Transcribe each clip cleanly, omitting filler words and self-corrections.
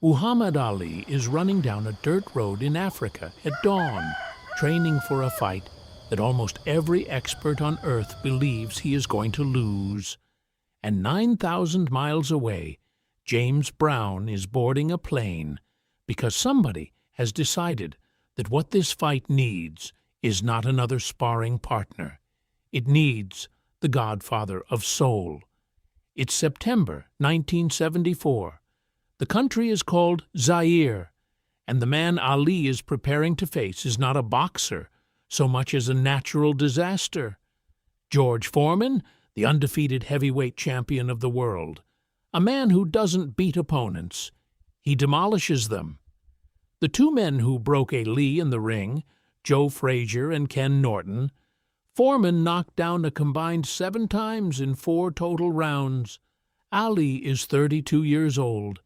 Muhammad Ali is running down a dirt road in Africa at dawn, training for a fight that almost every expert on earth believes he is going to lose. And 9,000 miles away, James Brown is boarding a plane because somebody has decided that what this fight needs is not another sparring partner. It needs the godfather of soul. It's September 1974. The country is called Zaire, and the man Ali is preparing to face is not a boxer so much as a natural disaster. George Foreman, the undefeated heavyweight champion of the world, a man who doesn't beat opponents, he demolishes them. The two men who broke Ali in the ring, Joe Frazier and Ken Norton, Foreman knocked down a combined 7 times in 4 total rounds. Ali is 32 years old,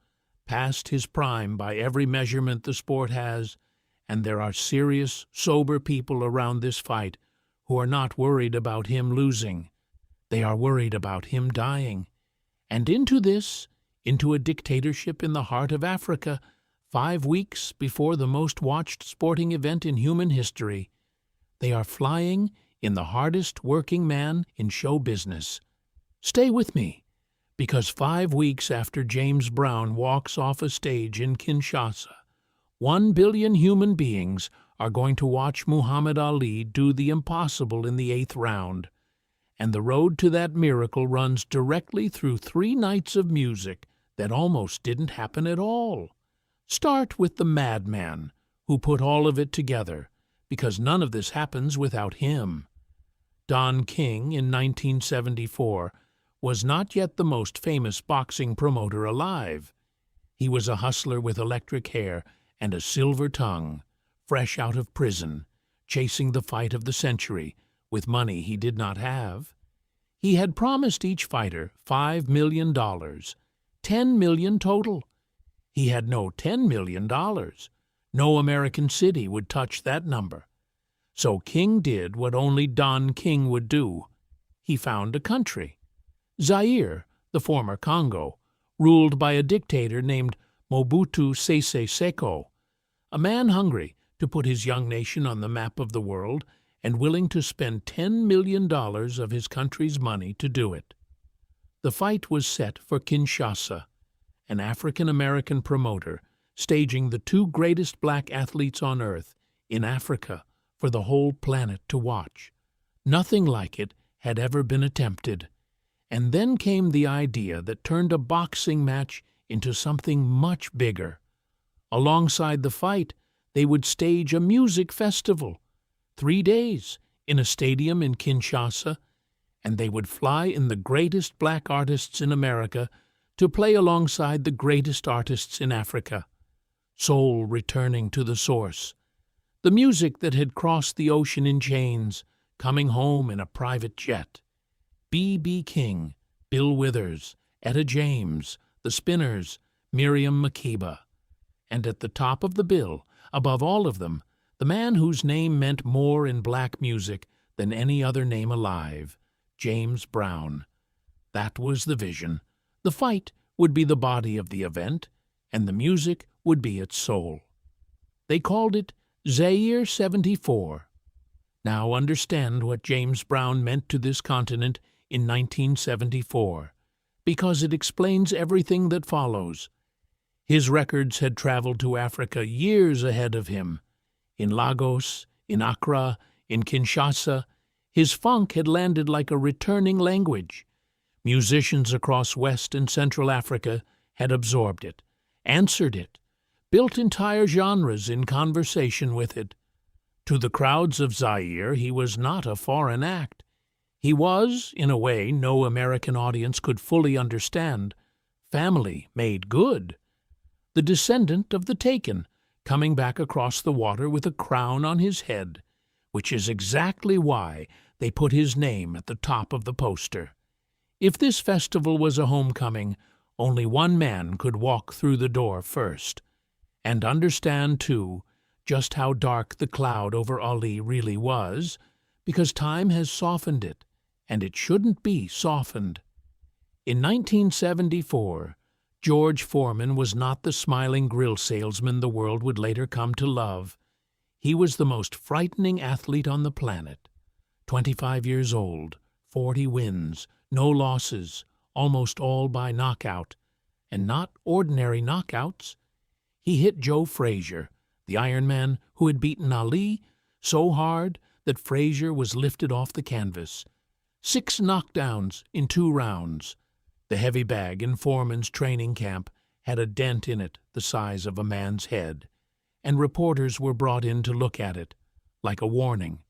past his prime by every measurement the sport has, and there are serious, sober people around this fight who are not worried about him losing. They are worried about him dying. And into a dictatorship in the heart of Africa, 5 weeks before the most watched sporting event in human history, they are flying in the hardest working man in show business. Stay with me, because 5 weeks after James Brown walks off a stage in Kinshasa, 1 billion human beings are going to watch Muhammad Ali do the impossible in the 8th round. And the road to that miracle runs directly through 3 nights of music that almost didn't happen at all. Start with the madman who put all of it together, because none of this happens without him. Don King in 1974 was not yet the most famous boxing promoter alive. He was a hustler with electric hair and a silver tongue, fresh out of prison, chasing the fight of the century with money he did not have. He had promised each fighter $5 million, $10 million total. He had no $10 million. No American city would touch that number. So King did what only Don King would do. He found a country. Zaire, the former Congo, ruled by a dictator named Mobutu Sese Seko, a man hungry to put his young nation on the map of the world and willing to spend $10 million of his country's money to do it. The fight was set for Kinshasa, an African-American promoter staging the 2 greatest black athletes on earth in Africa for the whole planet to watch. Nothing like it had ever been attempted. And then came the idea that turned a boxing match into something much bigger. Alongside the fight, they would stage a music festival, 3 days, in a stadium in Kinshasa, and they would fly in the greatest black artists in America to play alongside the greatest artists in Africa. Soul returning to the source. The music that had crossed the ocean in chains, coming home in a private jet. B.B. King, Bill Withers, Etta James, the Spinners, Miriam Makeba. And at the top of the bill, above all of them, the man whose name meant more in black music than any other name alive, James Brown. That was the vision. The fight would be the body of the event, and the music would be its soul. They called it Zaire 74. Now understand what James Brown meant to this continent in 1974, because it explains everything that follows. His records had traveled to Africa years ahead of him. In Lagos, in Accra, in Kinshasa, his funk had landed like a returning language. Musicians across West and Central Africa had absorbed it, answered it, built entire genres in conversation with it. To the crowds of Zaire, he was not a foreign act. He was, in a way no American audience could fully understand, family made good. The descendant of the Taken, coming back across the water with a crown on his head, which is exactly why they put his name at the top of the poster. If this festival was a homecoming, only one man could walk through the door first. And understand, too, just how dark the cloud over Ali really was, because time has softened it, and it shouldn't be softened. In 1974, George Foreman was not the smiling grill salesman the world would later come to love. He was the most frightening athlete on the planet. 25 years old, 40 wins, no losses, almost all by knockout. And not ordinary knockouts. He hit Joe Frazier, the Ironman who had beaten Ali, so hard that Frazier was lifted off the canvas. 6 knockdowns in 2 rounds. The heavy bag in Foreman's training camp had a dent in it the size of a man's head, and reporters were brought in to look at it, like a warning.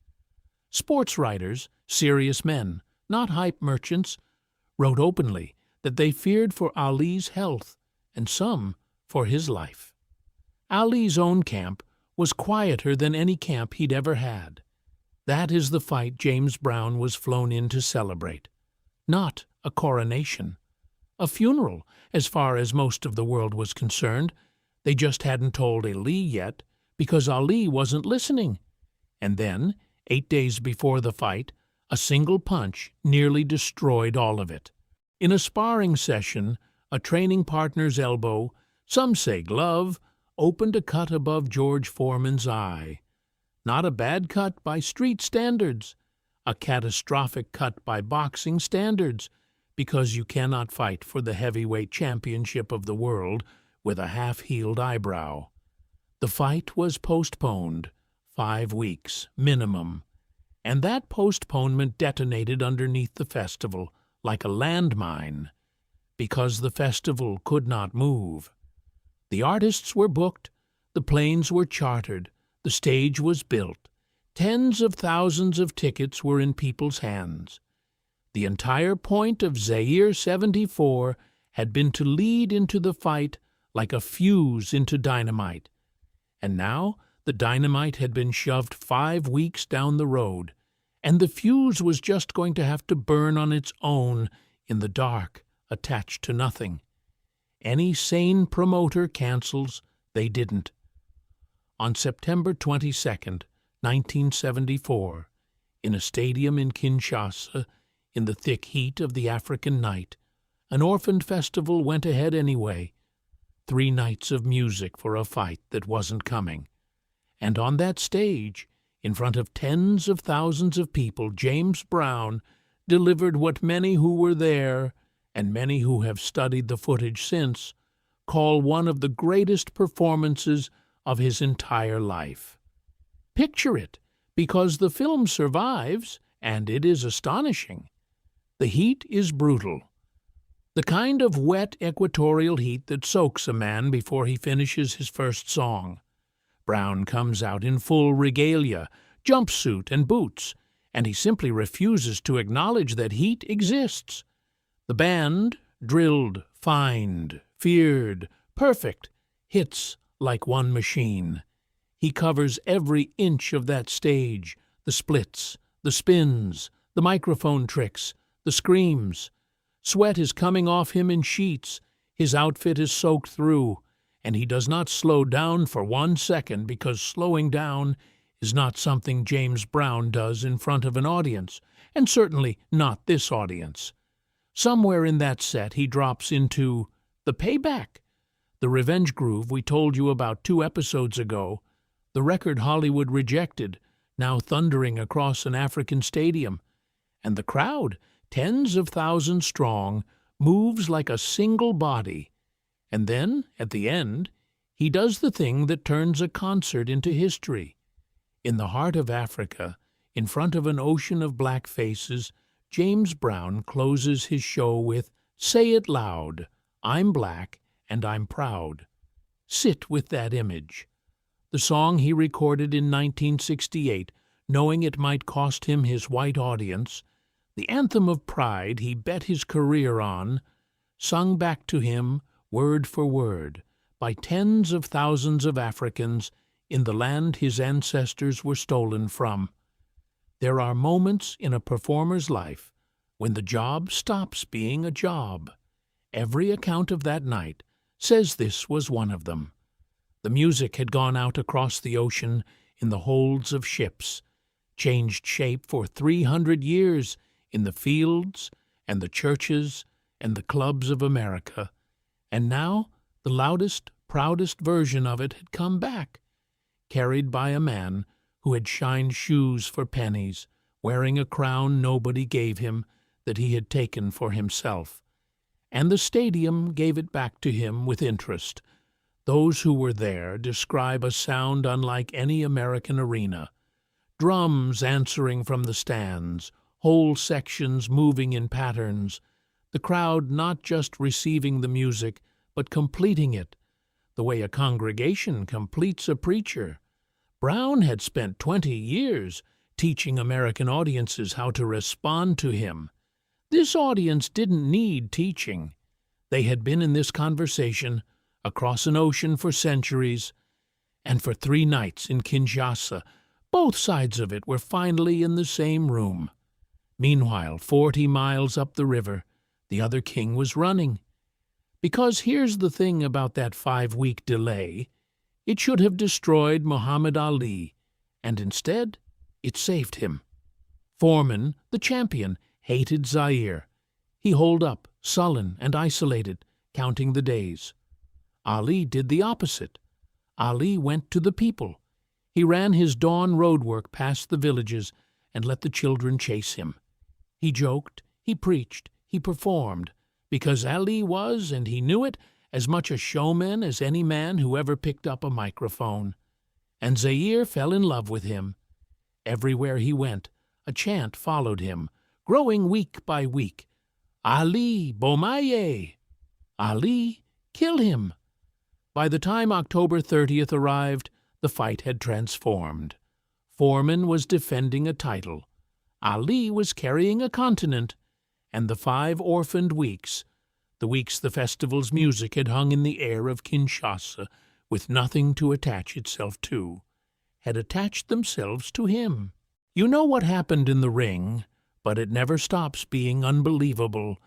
Sportswriters, serious men, not hype merchants, wrote openly that they feared for Ali's health, and some for his life. Ali's own camp was quieter than any camp he'd ever had. That is the fight James Brown was flown in to celebrate. Not a coronation. A funeral, as far as most of the world was concerned. They just hadn't told Ali yet, because Ali wasn't listening. And then, 8 days before the fight, a single punch nearly destroyed all of it. In a sparring session, a training partner's elbow, some say glove, opened a cut above George Foreman's eye. Not a bad cut by street standards, a catastrophic cut by boxing standards, because you cannot fight for the heavyweight championship of the world with a half-healed eyebrow. The fight was postponed, 5 weeks minimum, and that postponement detonated underneath the festival like a landmine, because the festival could not move. The artists were booked, the planes were chartered, the stage was built, tens of thousands of tickets were in people's hands. The entire point of Zaire 74 had been to lead into the fight like a fuse into dynamite. And now the dynamite had been shoved 5 weeks down the road, and the fuse was just going to have to burn on its own in the dark, attached to nothing. Any sane promoter cancels, they didn't. On September 22nd, 1974, in a stadium in Kinshasa, in the thick heat of the African night, an orphaned festival went ahead anyway. 3 nights of music for a fight that wasn't coming. And on that stage, in front of tens of thousands of people, James Brown delivered what many who were there, and many who have studied the footage since, call one of the greatest performances of his entire life. Picture it, because the film survives, and it is astonishing. The heat is brutal. The kind of wet equatorial heat that soaks a man before he finishes his first song. Brown comes out in full regalia, jumpsuit and boots, and he simply refuses to acknowledge that heat exists. The band, drilled, fined, feared, perfect, hits like one machine. He covers every inch of that stage, the splits, the spins, the microphone tricks, the screams. Sweat is coming off him in sheets, his outfit is soaked through, and he does not slow down for 1 second because slowing down is not something James Brown does in front of an audience, and certainly not this audience. Somewhere in that set he drops into the payback, the revenge groove we told you about 2 episodes ago, the record Hollywood rejected, now thundering across an African stadium, and the crowd, tens of thousands strong, moves like a single body. And then, at the end, he does the thing that turns a concert into history. In the heart of Africa, in front of an ocean of black faces, James Brown closes his show with "Say It Loud, I'm Black and I'm Proud." Sit with that image. The song he recorded in 1968, knowing it might cost him his white audience, the anthem of pride he bet his career on, sung back to him, word for word, by tens of thousands of Africans in the land his ancestors were stolen from. There are moments in a performer's life when the job stops being a job. Every account of that night says this was one of them. The music had gone out across the ocean in the holds of ships, changed shape for 300 years in the fields and the churches and the clubs of America, And now the loudest, proudest version of it had come back, carried by a man who had shined shoes for pennies, wearing a crown nobody gave him that he had taken for himself. And the stadium gave it back to him with interest. Those who were there describe a sound unlike any American arena. Drums answering from the stands, whole sections moving in patterns, the crowd not just receiving the music, but completing it, the way a congregation completes a preacher. Brown had spent 20 years teaching American audiences how to respond to him. This audience didn't need teaching. They had been in this conversation across an ocean for centuries, and for 3 nights in Kinshasa, both sides of it were finally in the same room. Meanwhile, 40 miles up the river, the other king was running. Because here's the thing about that 5-week delay. It should have destroyed Muhammad Ali, and instead it saved him. Foreman, the champion, hated Zaire. He holed up, sullen and isolated, counting the days. Ali did the opposite. Ali went to the people. He ran his dawn road work past the villages and let the children chase him. He joked, he preached, he performed, because Ali was, and he knew it, as much a showman as any man who ever picked up a microphone. And Zaire fell in love with him. Everywhere he went, a chant followed him, growing week by week. Ali, Bomaye! Ali, kill him! By the time October 30th arrived, the fight had transformed. Foreman was defending a title. Ali was carrying a continent. And the 5 orphaned weeks, the weeks the festival's music had hung in the air of Kinshasa with nothing to attach itself to, had attached themselves to him. You know what happened in the ring, but it never stops being unbelievable.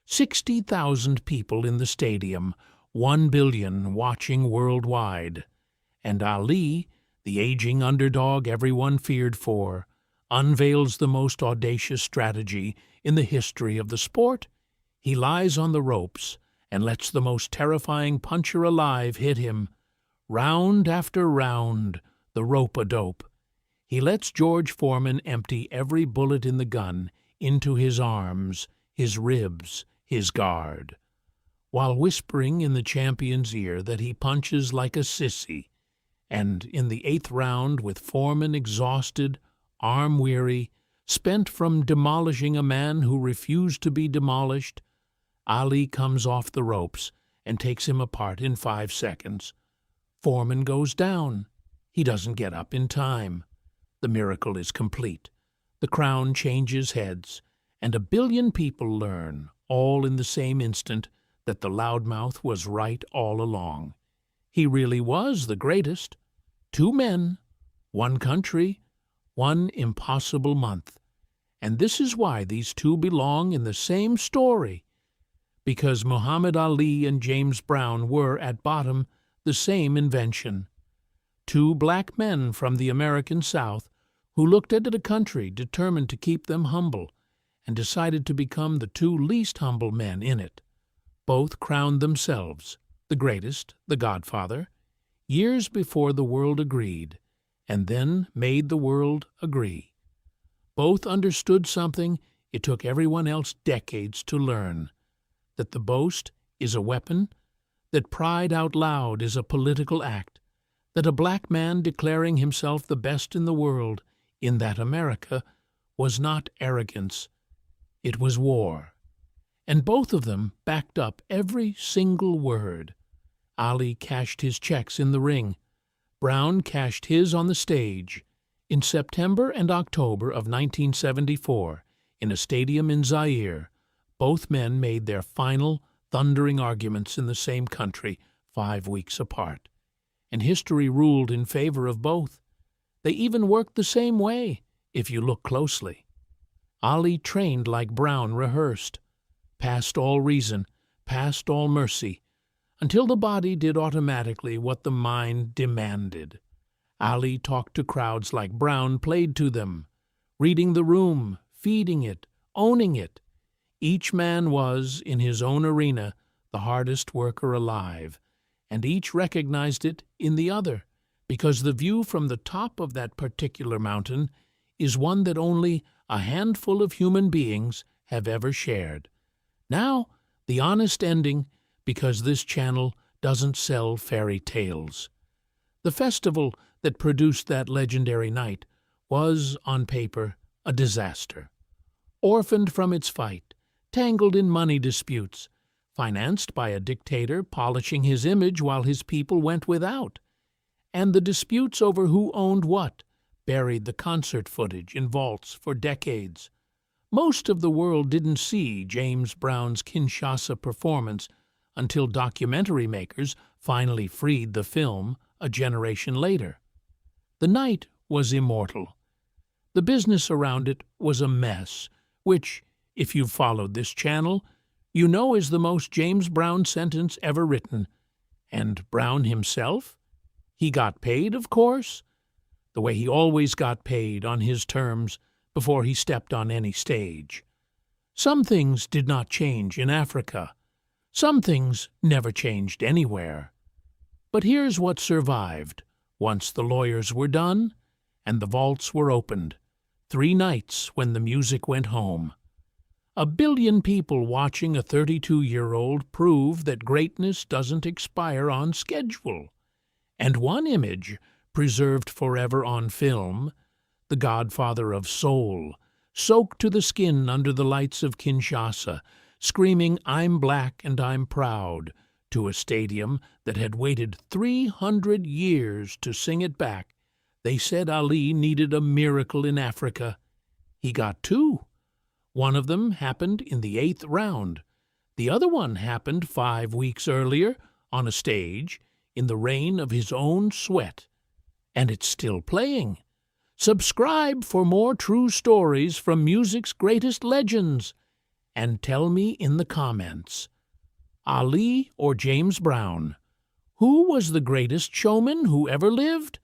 60,000 people in the stadium, 1 billion watching worldwide. And Ali, the aging underdog everyone feared for, unveils the most audacious strategy in the history of the sport. He lies on the ropes and lets the most terrifying puncher alive hit him. Round after round, the rope-a-dope. He lets George Foreman empty every bullet in the gun into his arms, his ribs, his guard, while whispering in the champion's ear that he punches like a sissy. And in the 8th round, with Foreman exhausted, arm-weary, spent from demolishing a man who refused to be demolished, Ali comes off the ropes and takes him apart in 5 seconds. Foreman goes down. He doesn't get up in time. The miracle is complete. The crown changes heads, and 1 billion people learn, all in the same instant, that the loudmouth was right all along. He really was the greatest. 2 men, 1 country, 1 impossible month. And this is why these 2 belong in the same story. Because Muhammad Ali and James Brown were, at bottom, the same invention. 2 black men from the American South who looked at a country determined to keep them humble and decided to become the 2 least humble men in it. Both crowned themselves, the greatest, the Godfather, years before the world agreed, and then made the world agree. Both understood something it took everyone else decades to learn, that the boast is a weapon, that pride out loud is a political act, that a black man declaring himself the best in the world, in that America, was not arrogance, it was war. And both of them backed up every single word. Ali cashed his checks in the ring. Brown cashed his on the stage. In September and October of 1974, in a stadium in Zaire, both men made their final, thundering arguments in the same country 5 weeks apart. And history ruled in favor of both. They even worked the same way, if you look closely. Ali trained like Brown rehearsed, past all reason, past all mercy, until the body did automatically what the mind demanded. Ali talked to crowds like Brown played to them, reading the room, feeding it, owning it. Each man was, in his own arena, the the hardest worker alive, and each recognized it in the other, because the view from the top of that particular mountain is one that only a handful of human beings have ever shared. Now, the honest ending, because this channel doesn't sell fairy tales. The festival that produced that legendary night was, on paper, a disaster. Orphaned from its fight, tangled in money disputes, financed by a dictator polishing his image while his people went without, and the disputes over who owned what buried the concert footage in vaults for decades. Most of the world didn't see James Brown's Kinshasa performance until documentary makers finally freed the film a generation later. The night was immortal. The business around it was a mess, which, if you've followed this channel, you know is the most James Brown sentence ever written. And Brown himself? He got paid, of course, the way he always got paid, on his terms, before he stepped on any stage. Some things did not change in Africa. Some things never changed anywhere. But here's what survived once the lawyers were done and the vaults were opened. 3 nights when the music went home. 1 billion people watching a 32-year-old prove that greatness doesn't expire on schedule. And one image, preserved forever on film, the godfather of soul, soaked to the skin under the lights of Kinshasa, screaming, "I'm black and I'm proud," to a stadium that had waited 300 years to sing it back. They said Ali needed a miracle in Africa. He got 2. One of them happened in the 8th round. The other one happened 5 weeks earlier on a stage in the rain of his own sweat. And it's still playing. Subscribe for more true stories from music's greatest legends. And tell me in the comments, Ali or James Brown, who was the greatest showman who ever lived?